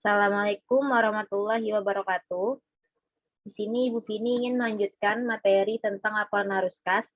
Assalamualaikum warahmatullahi wabarakatuh. Di sini Ibu Vini ingin melanjutkan materi tentang laporan arus kas.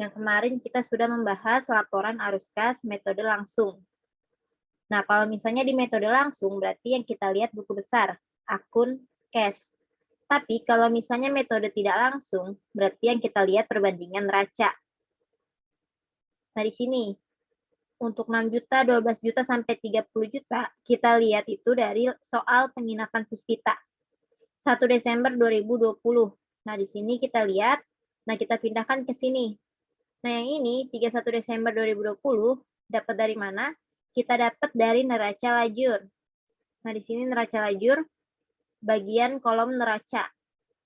Yang kemarin kita sudah membahas laporan arus kas metode langsung. Nah, kalau misalnya di metode langsung, berarti yang kita lihat buku besar, akun cash. Tapi kalau misalnya metode tidak langsung, berarti yang kita lihat perbandingan neraca. Nah, di sini, untuk 6 juta, 12 juta, sampai 30 juta, kita lihat itu dari soal penginapan Puspita. 1 Desember 2020. Nah, di sini kita lihat, nah kita pindahkan ke sini. Nah, yang ini 31 Desember 2020 dapat dari mana? Kita dapat dari neraca lajur. Nah, di sini neraca lajur bagian kolom neraca.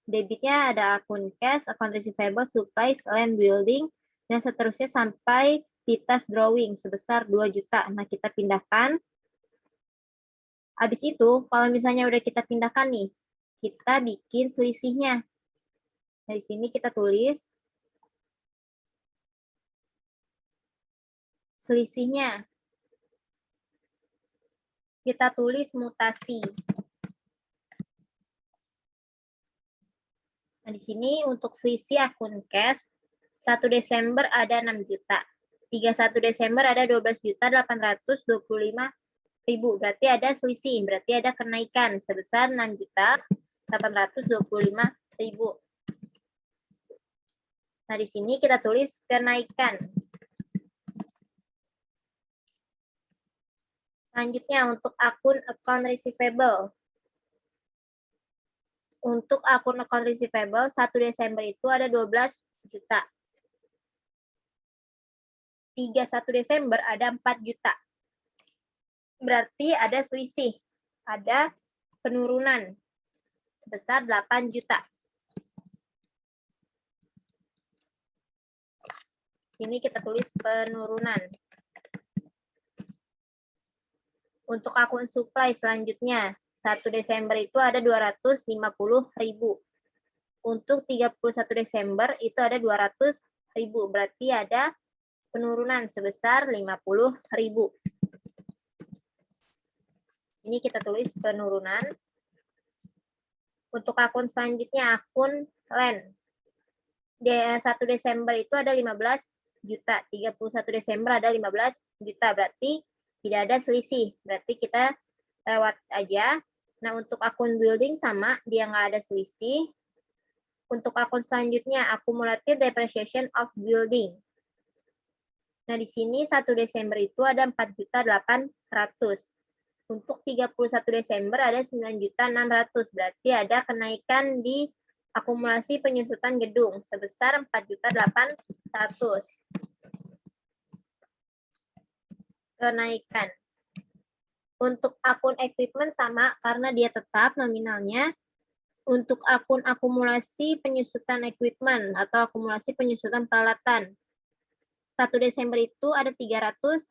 Debitnya ada akun cash, akun receivable, supplies, land building, dan seterusnya sampai pitas drawing sebesar 2 juta. Nah, kita pindahkan. Habis itu, kalau misalnya udah kita pindahkan nih, kita bikin selisihnya. Nah, di sini kita tulis selisihnya. Kita tulis mutasi. Nah, di sini untuk selisih akun cash, 1 Desember ada 6 juta. 31 Desember ada 12.825.000. Berarti ada selisih, berarti ada kenaikan sebesar 6.825.000. Nah, di sini kita tulis kenaikan. Selanjutnya untuk akun account receivable. Untuk akun account receivable 1 Desember itu ada 12 juta. 31 Desember ada 4 juta. Berarti ada selisih. Ada penurunan sebesar 8 juta. Sini kita tulis penurunan. Untuk akun supply selanjutnya, 1 Desember itu ada 250.000. Untuk 31 Desember itu ada 200.000. Berarti ada penurunan sebesar 50.000. Ini kita tulis penurunan. Untuk akun selanjutnya, akun land. 1 Desember itu ada 15 juta. 31 Desember ada 15 juta. Berarti tidak ada selisih. Berarti kita lewat aja. Nah, untuk akun building sama, dia nggak ada selisih. Untuk akun selanjutnya, accumulated depreciation of building. Nah, di sini 1 Desember itu ada 4.800.000. Untuk 31 Desember ada 9.600.000. Berarti ada kenaikan di akumulasi penyusutan gedung sebesar 4.800.000. Kenaikan. Untuk akun equipment sama karena dia tetap nominalnya. Untuk akun akumulasi penyusutan equipment atau akumulasi penyusutan peralatan. 1 Desember itu ada 300.000.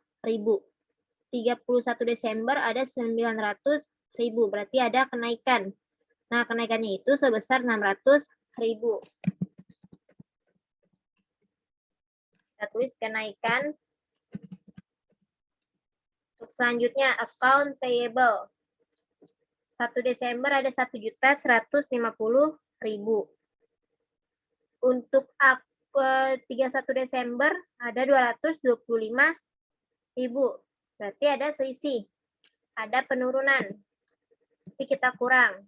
31 Desember ada 900.000. Berarti ada kenaikan. Nah, kenaikannya itu sebesar 600.000. Kita tulis kenaikan. Untuk selanjutnya, account payable. 1 Desember ada 1.150.000. Untuk 31 Desember ada 225.000. Berarti ada selisih. Ada penurunan. Nanti kita kurang.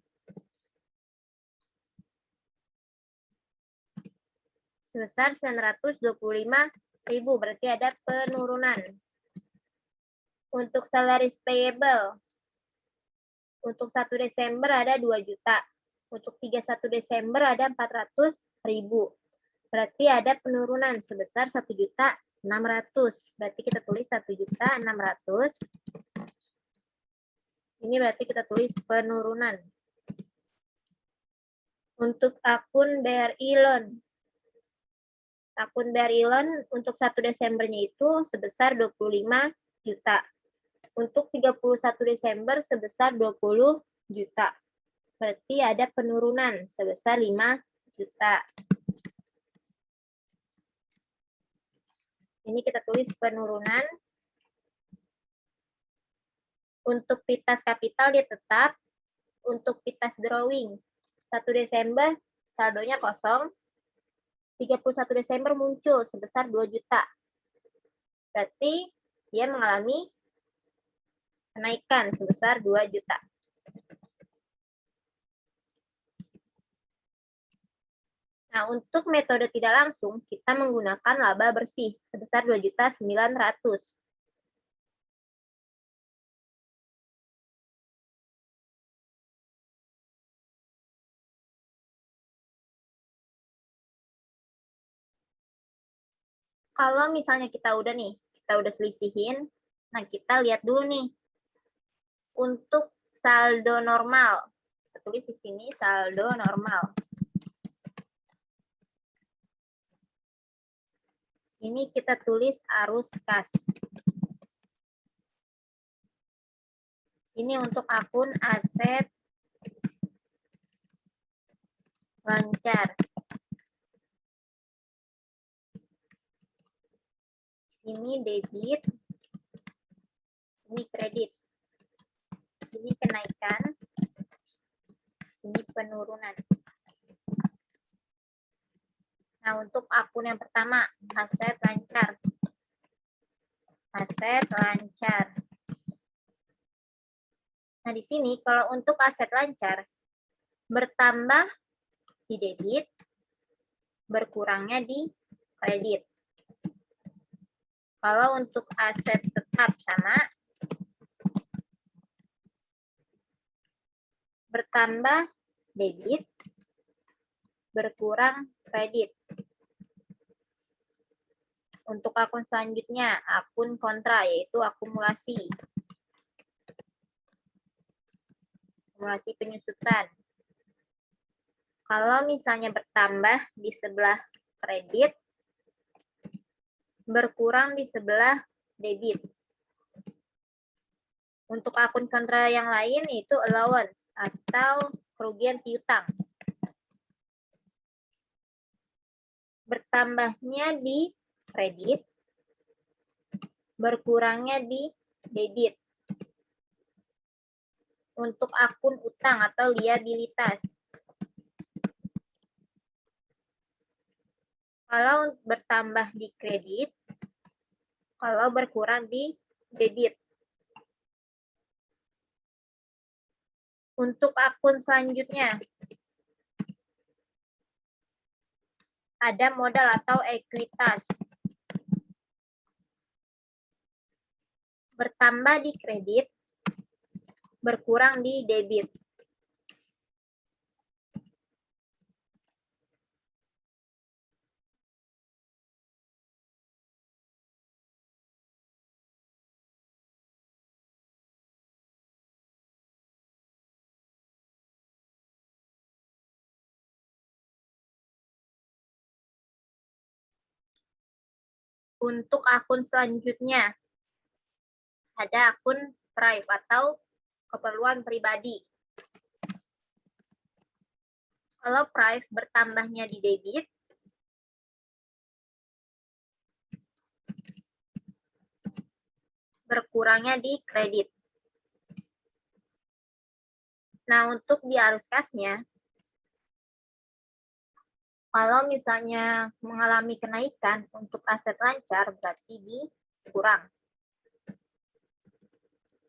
Sebesar 925.000. Berarti ada penurunan. Untuk salaries payable. Untuk 1 Desember ada 2 juta. Untuk 31 Desember ada 400.000. Berarti ada penurunan sebesar 1.600.000. Berarti kita tulis 1.600.000. Ini berarti kita tulis penurunan. Untuk akun BRI loan. Akun BRI loan untuk 1 Desembernya itu sebesar 25 juta. Untuk 31 Desember sebesar 20 juta. Berarti ada penurunan sebesar 5 juta. Ini kita tulis penurunan. Untuk pitas kapital dia tetap. Untuk pitas drawing 1 Desember saldonya kosong. 31 Desember muncul sebesar 2 juta. Berarti dia mengalami kenaikan sebesar 2 juta. Nah, untuk metode tidak langsung, kita menggunakan laba bersih sebesar 2.900.000. Kalau misalnya kita udah selisihin, nah kita lihat dulu nih. Untuk saldo normal, kita tulis di sini saldo normal. Ini kita tulis arus kas. Ini untuk akun aset lancar. Ini debit, ini kredit. Ini kenaikan, ini penurunan. Nah, untuk akun yang pertama, aset lancar. Aset lancar. Nah, di sini kalau untuk aset lancar, bertambah di debit, berkurangnya di kredit. Kalau untuk aset tetap sama, bertambah debit, berkurang kredit. Untuk akun selanjutnya, akun kontra, yaitu akumulasi. Akumulasi penyusutan. Kalau misalnya bertambah di sebelah kredit, berkurang di sebelah debit. Untuk akun kontra yang lain yaitu allowance atau kerugian piutang. Bertambahnya di kredit, berkurangnya di debit. Untuk akun utang atau liabilitas. Kalau bertambah di kredit, kalau berkurang di debit. Untuk akun selanjutnya, ada modal atau ekuitas. Bertambah di kredit, berkurang di debit. Untuk akun selanjutnya, ada akun private atau keperluan pribadi. Kalau private bertambahnya di debit, berkurangnya di kredit. Nah, untuk di arus kasnya, kalau misalnya mengalami kenaikan untuk aset lancar, berarti dikurang.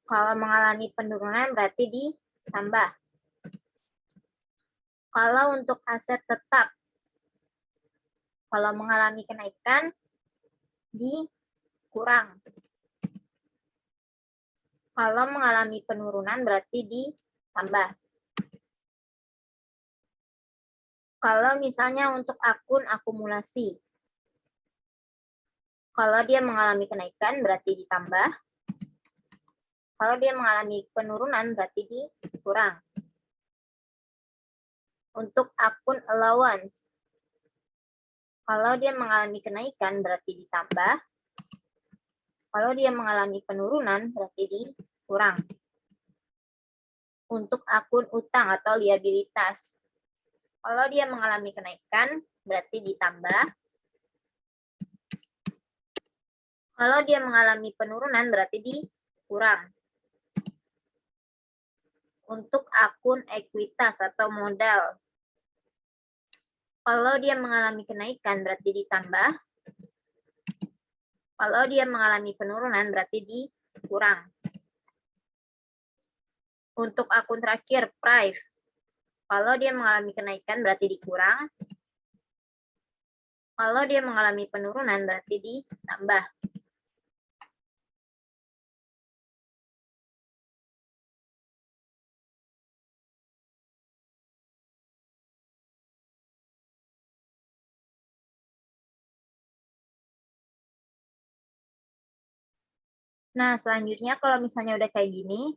Kalau mengalami penurunan, berarti ditambah. Kalau untuk aset tetap, kalau mengalami kenaikan, dikurang. Kalau mengalami penurunan, berarti ditambah. Kalau misalnya untuk akun akumulasi, kalau dia mengalami kenaikan berarti ditambah. Kalau dia mengalami penurunan berarti dikurang. Untuk akun allowance, kalau dia mengalami kenaikan berarti ditambah. Kalau dia mengalami penurunan berarti dikurang. Untuk akun utang atau liabilitas, kalau dia mengalami kenaikan, berarti ditambah. Kalau dia mengalami penurunan, berarti dikurang. Untuk akun ekuitas atau modal, kalau dia mengalami kenaikan berarti ditambah. Kalau dia mengalami penurunan berarti dikurang. Untuk akun terakhir, Prive, kalau dia mengalami kenaikan berarti dikurang. Kalau dia mengalami penurunan berarti ditambah. Nah, selanjutnya kalau misalnya udah kayak gini,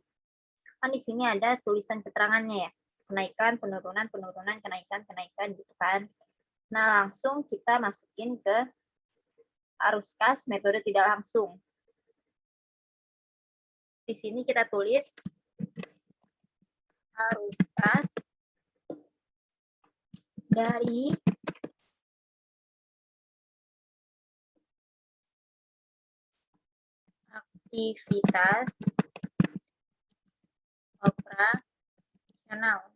kan di sini ada tulisan keterangannya ya. Kenaikan, penurunan, penurunan, kenaikan, kenaikan gitu kan. Nah, langsung kita masukin ke arus kas metode tidak langsung. Di sini kita tulis arus kas dari aktivitas operasional.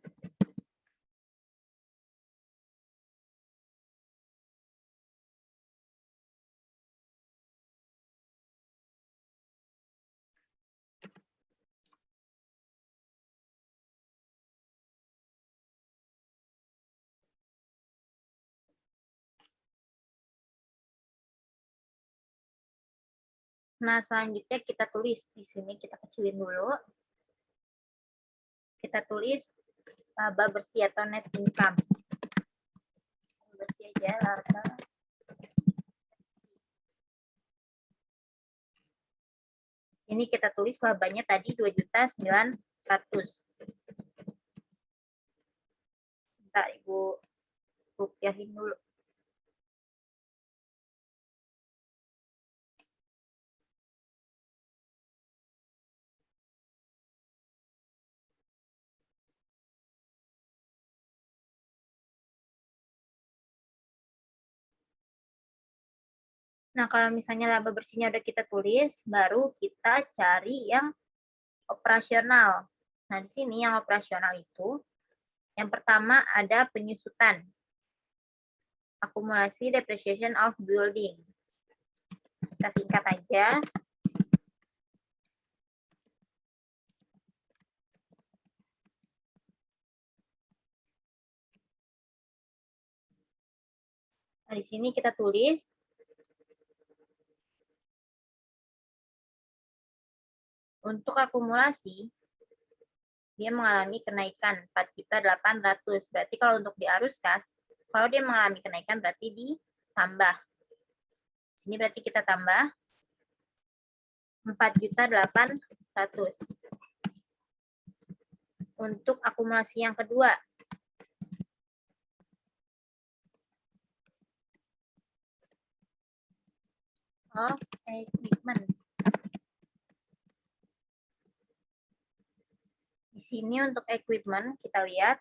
Nah, selanjutnya kita tulis di sini, kita kecilin dulu. Kita tulis laba bersih atau net income. Bersih aja, laba. Ini kita tulis labanya tadi 2.900.000. Bentar, Ibu rupiahin dulu. Nah, kalau misalnya laba bersihnya udah kita tulis, baru kita cari yang operasional. Nah, di sini yang operasional itu, yang pertama ada penyusutan. Akumulasi depreciation of building. Kita singkat aja. Nah, di sini kita tulis untuk akumulasi, dia mengalami kenaikan 4.800.000. Berarti kalau untuk di arus kas, kalau dia mengalami kenaikan berarti ditambah. Di sini berarti kita tambah 4.800.000. Untuk akumulasi yang kedua, of equipment. Di sini untuk equipment kita lihat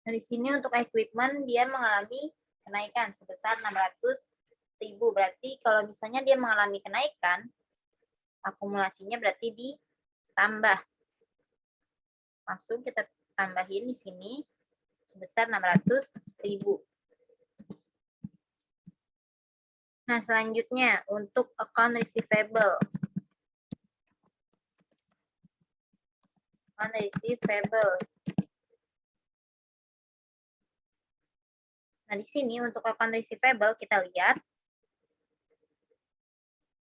di sini untuk equipment dia mengalami kenaikan sebesar 600.000. Berarti kalau misalnya dia mengalami kenaikan, akumulasinya berarti ditambah. Langsung kita tambahin di sini sebesar 600.000. Nah, selanjutnya untuk account receivable. Account receivable. Nah, di sini untuk account receivable kita lihat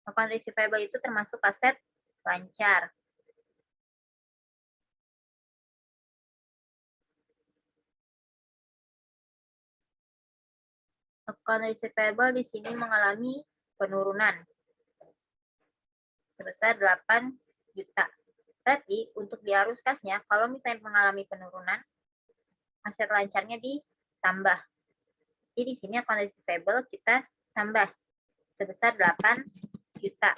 account receivable itu termasuk aset lancar. Account receivable di sini mengalami penurunan sebesar 8 juta. Berarti untuk di arus kasnya, kalau misalnya mengalami penurunan, aset lancarnya ditambah. Jadi di sini account receivable kita tambah sebesar 8 juta.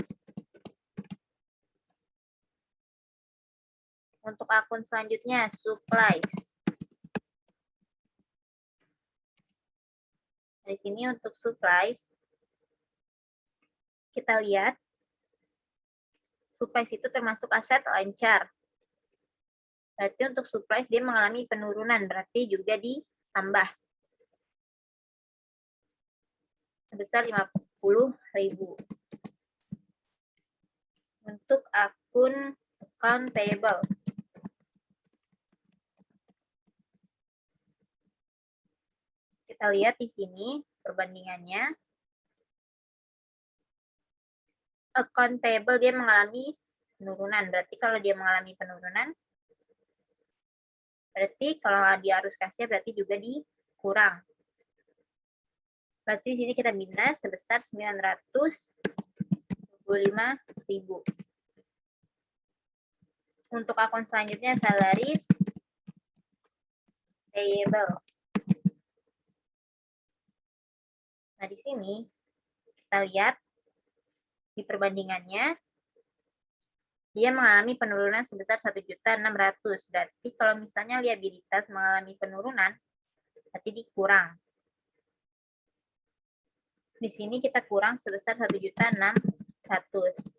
Untuk akun selanjutnya, supplies. Di sini untuk supplies, kita lihat supplies itu termasuk aset lancar. Berarti untuk supplies dia mengalami penurunan, berarti juga ditambah sebesar 50.000. Untuk account payable, kita lihat di sini perbandingannya. Account payable dia mengalami penurunan. Berarti kalau dia mengalami penurunan, berarti kalau di arus kasnya berarti juga dikurang. Berarti di sini kita minus sebesar 925.000. Untuk akun selanjutnya salaries payable. Nah, di sini kita lihat di perbandingannya dia mengalami penurunan sebesar 1.600.000. Berarti kalau misalnya liabilitas mengalami penurunan, berarti dikurang. Di sini kita kurang sebesar 1.600.000.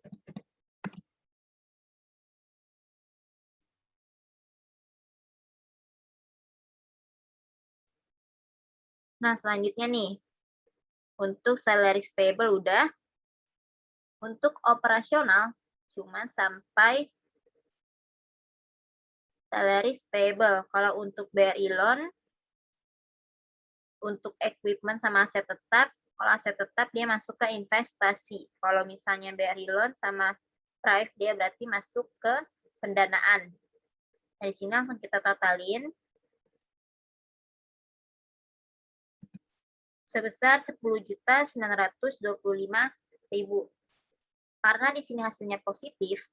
Nah, selanjutnya nih, untuk salaries payable udah. Untuk operasional, cuma sampai salaries payable. Kalau untuk BRI loan, untuk equipment sama aset tetap, kalau aset tetap dia masuk ke investasi. Kalau misalnya BRI loan sama Prive, dia berarti masuk ke pendanaan. Nah, di sini langsung kita totalin. Sebesar 10.925.000. Karena di sini hasilnya positif,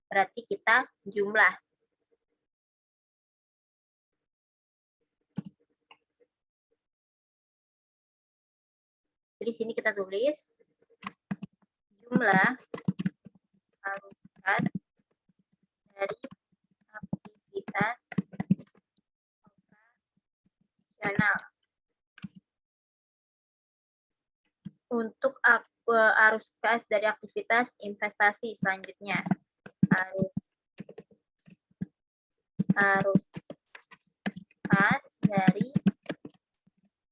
berarti kita jumlah. Jadi di sini kita tulis jumlah arus kas dari aktivitas operasional. Untuk arus kas dari aktivitas investasi selanjutnya. Arus kas dari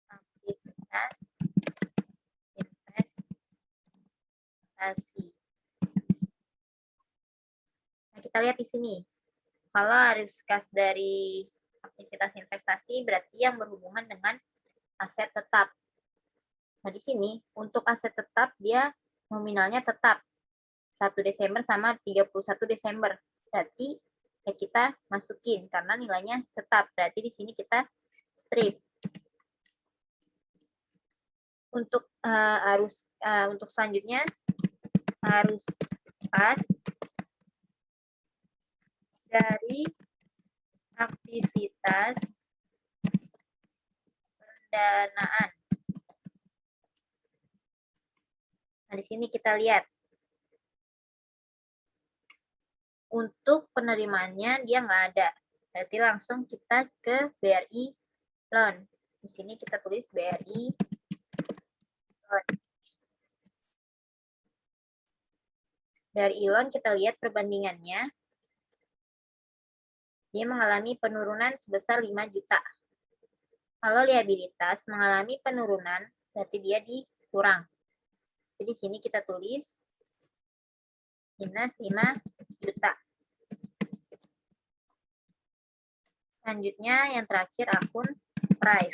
aktivitas investasi. Nah, kita lihat di sini. Kalau arus kas dari aktivitas investasi berarti yang berhubungan dengan aset tetap. Nah, di sini untuk aset tetap dia nominalnya tetap 1 Desember sama 31 Desember. Berarti ya kita masukin karena nilainya tetap. Berarti di sini kita strip. Untuk untuk selanjutnya arus kas dari aktivitas pendanaan. Nah, di sini kita lihat. Untuk penerimaannya dia nggak ada. Berarti langsung kita ke BRI loan. Di sini kita tulis BRI loan. BRI loan kita lihat perbandingannya. Dia mengalami penurunan sebesar 5 juta. Kalau liabilitas mengalami penurunan, berarti dia dikurang. Jadi di sini kita tulis minus 5 juta. Selanjutnya yang terakhir akun Prive.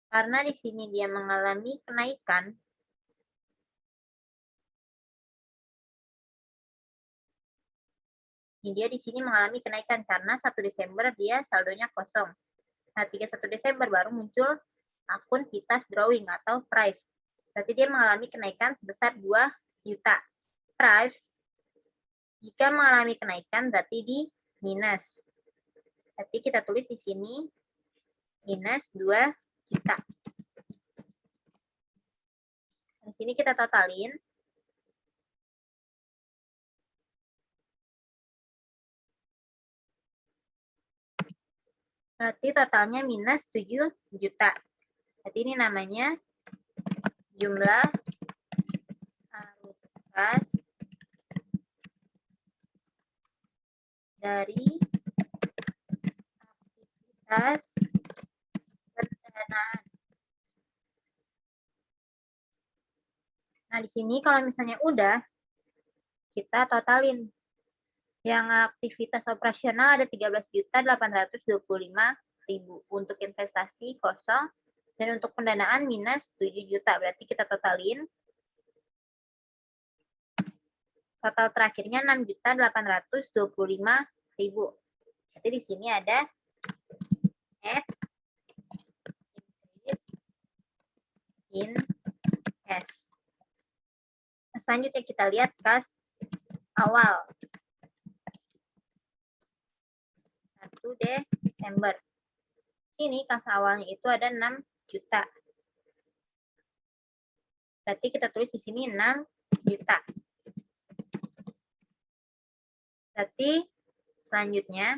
Karena di sini dia mengalami kenaikan, dia di sini mengalami kenaikan karena 1 Desember dia saldonya kosong. Nah, 31 Desember baru muncul akun Vitas Drawing atau Prive. Berarti dia mengalami kenaikan sebesar 2 juta. Prive jika mengalami kenaikan berarti di minus. Berarti kita tulis di sini minus 2 juta. Di sini kita totalin. Berarti totalnya minus 7 juta. Berarti ini namanya jumlah arus kas dari aktivitas pendanaan. Nah, di sini kalau misalnya udah, kita totalin. Yang aktivitas operasional ada 13.825.000 untuk investasi kosong, dan untuk pendanaan minus 7 juta. Berarti kita totalin. Total terakhirnya 6.825.000. Jadi di sini ada net increase in cash. Nah, selanjutnya kita lihat kas awal. 1 Desember. Sini kas awalnya itu ada 6 juta. Berarti kita tulis di sini 6 juta. Berarti selanjutnya,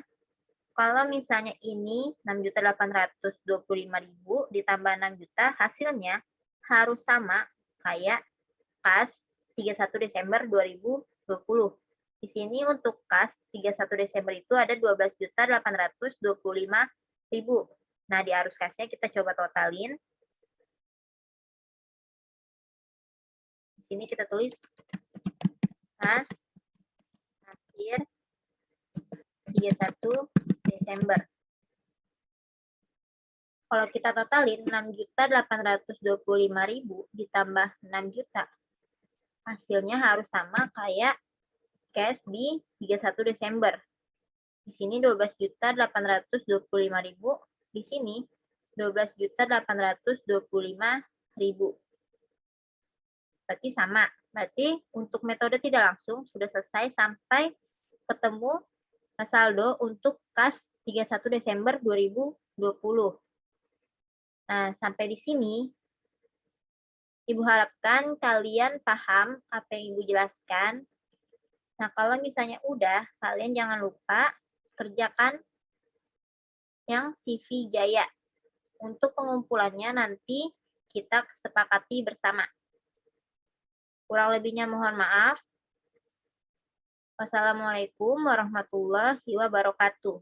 kalau misalnya ini 6.825.000 ditambah 6 juta, hasilnya harus sama kayak kas 31 Desember 2020. Di sini untuk kas 31 Desember itu ada 12.825.000. Nah, di arus kasnya kita coba totalin. Di sini kita tulis kas akhir 31 Desember. Kalau kita totalin 6.825.000 ditambah 6 juta, hasilnya harus sama kayak cash di 31 Desember. Di sini 12.825.000, di sini 12.825.000. Berarti sama. Berarti untuk metode tidak langsung sudah selesai sampai ketemu saldo untuk kas 31 Desember 2020. Nah, sampai di sini Ibu harapkan kalian paham apa yang Ibu jelaskan. Nah, kalau misalnya udah, kalian jangan lupa kerjakan yang CV Jaya. Untuk pengumpulannya nanti kita sepakati bersama. Kurang lebihnya mohon maaf. Wassalamualaikum warahmatullahi wabarakatuh.